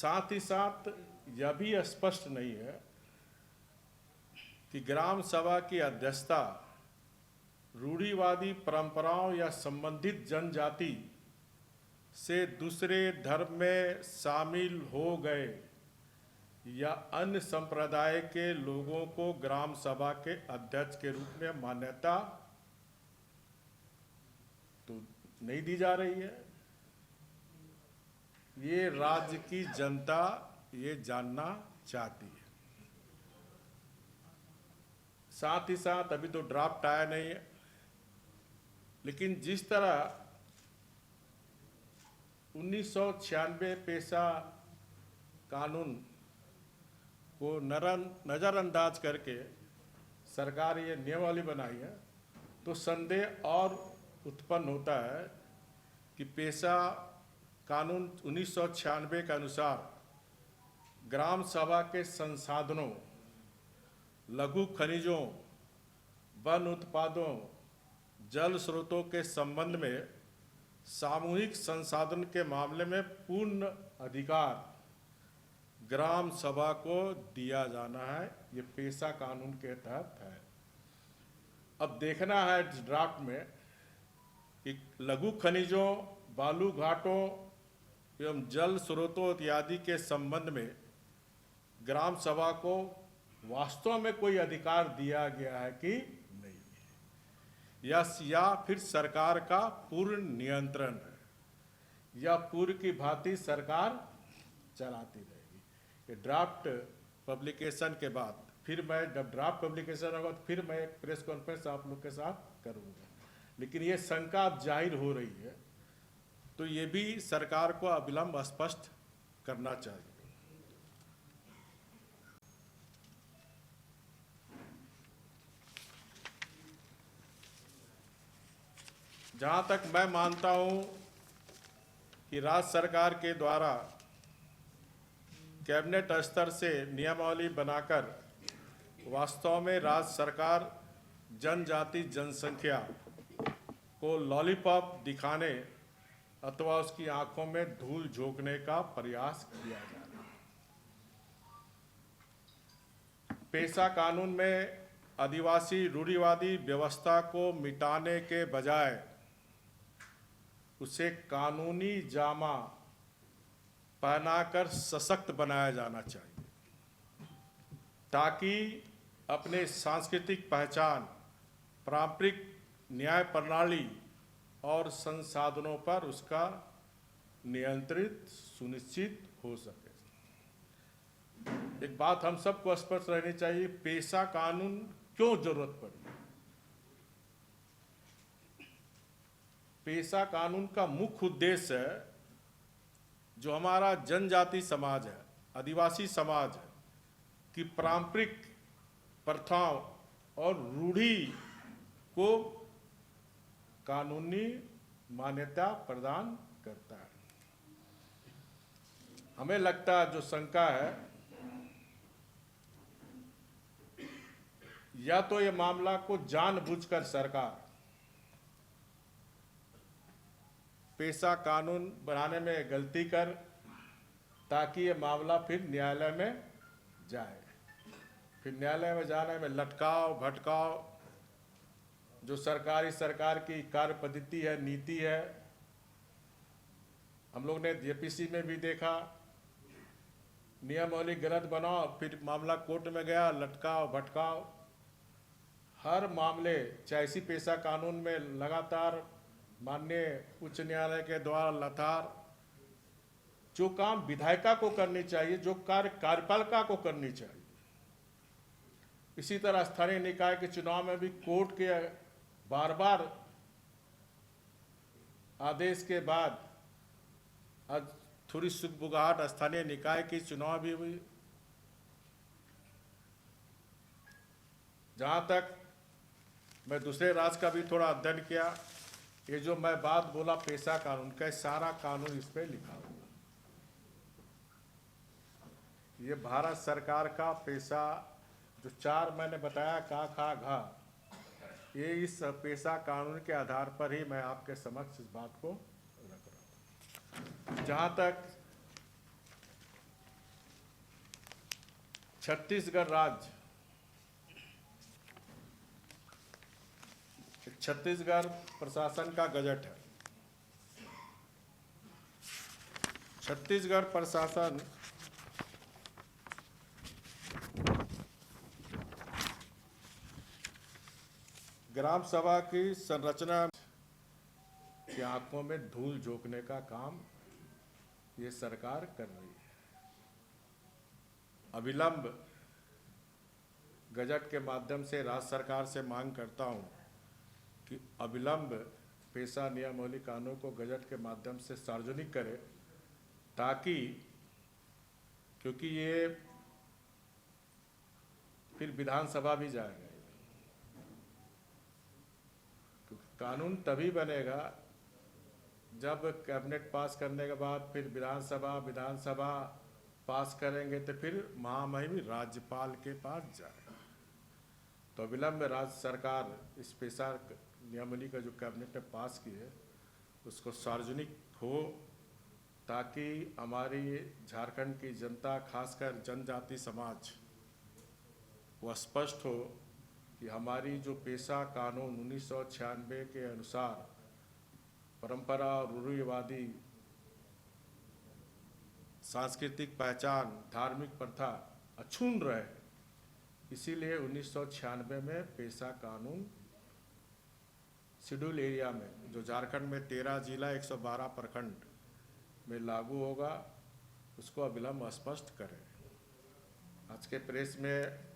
साथ ही साथ यह भी स्पष्ट नहीं है कि ग्राम सभा की अध्यक्षता रूढ़िवादी परंपराओं या संबंधित जनजाति से दूसरे धर्म में शामिल हो गए या अन्य संप्रदाय के लोगों को ग्राम सभा के अध्यक्ष के रूप में मान्यता तो नहीं दी जा रही है। ये राज्य की जनता ये जानना चाहती है। साथ ही साथ अभी तो ड्राफ्ट आया नहीं है, लेकिन जिस तरह 1996 पेशा कानून को नज़रअंदाज करके सरकार ये नियमावली बनाई है, तो संदेह और उत्पन्न होता है कि पेशा कानून 1996 के अनुसार ग्राम सभा के संसाधनों, लघु खनिजों, वन उत्पादों, जल स्रोतों के संबंध में सामूहिक संसाधन के मामले में पूर्ण अधिकार ग्राम सभा को दिया जाना है। ये पेशा कानून के तहत है। अब देखना है इस ड्राफ्ट में कि लघु खनिजों, बालू घाटों एवं जल स्रोतों इत्यादि के संबंध में ग्राम सभा को वास्तव में कोई अधिकार दिया गया है कि नहीं, या फिर सरकार का पूर्ण नियंत्रण है, या पूर्व की भांति सरकार चलाती रहेगी। ये ड्राफ्ट पब्लिकेशन के बाद फिर मैं, जब ड्राफ्ट पब्लिकेशन होगा तो फिर मैं एक प्रेस कॉन्फ्रेंस आप लोग के साथ करूँगा। लेकिन ये शंका अब जाहिर हो रही है, तो ये भी सरकार को अविलंब स्पष्ट करना चाहिए। जहाँ तक मैं मानता हूँ कि राज्य सरकार के द्वारा कैबिनेट स्तर से नियमावली बनाकर वास्तव में राज्य सरकार जनजाति जनसंख्या को लॉलीपॉप दिखाने अथवा उसकी आंखों में धूल झोंकने का प्रयास किया जा रहा है। पेशा कानून में आदिवासी रूढ़िवादी व्यवस्था को मिटाने के बजाय उसे कानूनी जामा पहनाकर सशक्त बनाया जाना चाहिए, ताकि अपने सांस्कृतिक पहचान, पारंपरिक न्याय प्रणाली और संसाधनों पर उसका नियंत्रित सुनिश्चित हो सके। एक बात हम सबको स्पष्ट रहनी चाहिए, पेशा कानून क्यों जरूरत पड़ी। पेशा कानून का मुख्य उद्देश्य है, जो हमारा जनजाति समाज है, आदिवासी समाज है, कि पारंपरिक प्रथाओं और रूढ़ी को कानूनी मान्यता प्रदान करता है। हमें लगता है, जो शंका है, या तो ये मामला को जानबूझकर सरकार पेशा कानून बनाने में गलती कर, ताकि ये मामला फिर न्यायालय में जाए। फिर न्यायालय में जाने में लटकाव भटकाव, जो सरकार की कार्य पद्धति है, नीति है, हम लोग ने जेपीसी में भी देखा, नियमावली गलत बनाओ, फिर मामला कोर्ट में गया, लटकाव भटकाव। हर मामले, चाहे इसी पेशा कानून में लगातार माननीय उच्च न्यायालय के द्वारा लगातार जो काम विधायिका को करनी चाहिए, जो कार्य कार्यपालिका को करनी चाहिए, इसी तरह स्थानीय निकाय के चुनाव में भी कोर्ट के बार बार आदेश के बाद आज थोड़ी सुगबुगाहट स्थानीय निकाय की चुनाव भी हुई। जहाँ तक मैं दूसरे राज्य का भी थोड़ा अध्ययन किया, ये जो मैं बात बोला पेशा कानून का, सारा कानून इस पे लिखा हुआ। ये भारत सरकार का पेशा, जो 4 मैंने बताया, का खा घा, ये इस पेशा कानून के आधार पर ही मैं आपके समक्ष इस बात को रख रहा हूँ। जहाँ तक छत्तीसगढ़ राज्य छत्तीसगढ़ प्रशासन का गजट है। छत्तीसगढ़ प्रशासन ग्राम सभा की संरचना की आंखों में धूल झोंकने का काम ये सरकार कर रही है। अविलंब गजट के माध्यम से राज्य सरकार से मांग करता हूं कि अविलंब पेशा नियमावली कानून को गजट के माध्यम से सार्वजनिक करे, ताकि क्योंकि ये फिर विधानसभा भी जाएगा। क्योंकि कानून तभी बनेगा जब कैबिनेट पास करने के बाद फिर विधानसभा पास करेंगे तो फिर महामहिम राज्यपाल के पास जाएगा। तो विलंब राज्य सरकार इस पेशा नियमावली का जो कैबिनेट ने पास की है उसको सार्वजनिक हो, ताकि हमारी झारखंड की जनता, खासकर जनजाति समाज वो स्पष्ट हो कि हमारी जो पेशा कानून 1996 के अनुसार परंपरा और रूढ़िवादी सांस्कृतिक पहचान, धार्मिक प्रथा अक्षुण्ण रहे, इसीलिए 1996 में पेशा कानून शेड्यूल एरिया में, जो झारखंड में 13 जिला 112 प्रखंड में लागू होगा, उसको अविलंब स्पष्ट करें। आज के प्रेस में